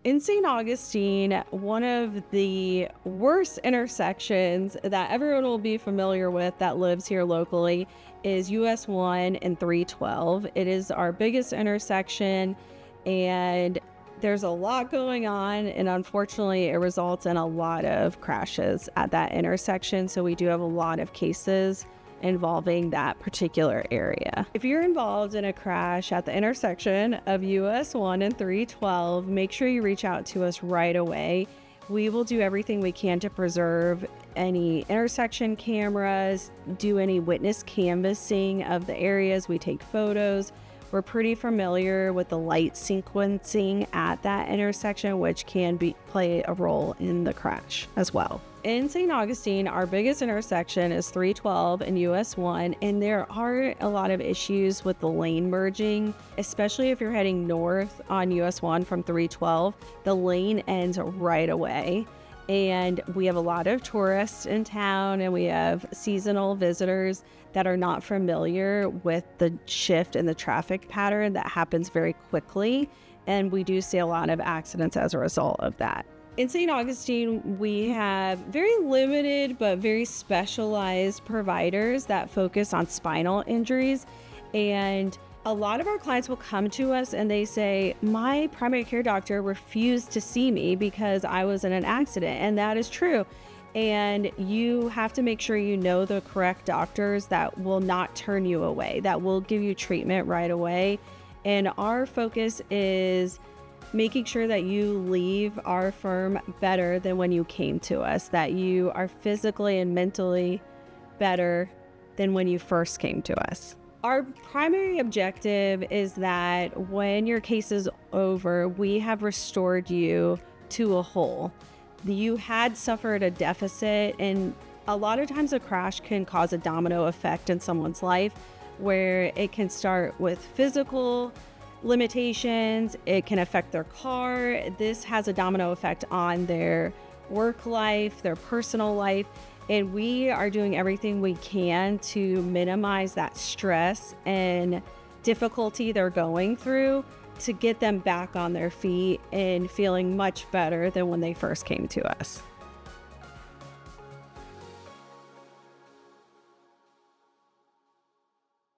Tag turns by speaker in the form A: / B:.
A: In St. Augustine, one of the worst intersections that everyone will be familiar with that lives here locally is US 1 and 312. It is our biggest intersection, and there's a lot going on, and unfortunately, it results in a lot of crashes at that intersection. So we do have a lot of cases involving that particular area. If you're involved in a crash at the intersection of US 1 and 312, make sure you reach out to us right away. We will do everything we can to preserve any intersection cameras, do any witness canvassing of the areas. We take photos. We're pretty familiar with the light sequencing at that intersection, which can play a role in the crash as well. In St. Augustine, our biggest intersection is 312 and US 1, and there are a lot of issues with the lane merging, especially if you're heading north on US 1 from 312. The lane ends right away, and we have a lot of tourists in town, and we have seasonal visitors that are not familiar with the shift in the traffic pattern that happens very quickly, and we do see a lot of accidents as a result of that. In St. Augustine, we have very limited but very specialized providers that focus on spinal injuries, and a lot of our clients will come to us and they say, my primary care doctor refused to see me because I was in an accident, and that is true. And you have to make sure you know the correct doctors that will not turn you away, that will give you treatment right away. And our focus is making sure that you leave our firm better than when you came to us, that you are physically and mentally better than when you first came to us. Our primary objective is that when your case is over, we have restored you to a whole. You had suffered a deficit, and a lot of times a crash can cause a domino effect in someone's life, where it can start with physical limitations, it can affect their car. This has a domino effect on their work life, their personal life, and we are doing everything we can to minimize that stress and difficulty they're going through to get them back on their feet and feeling much better than when they first came to us.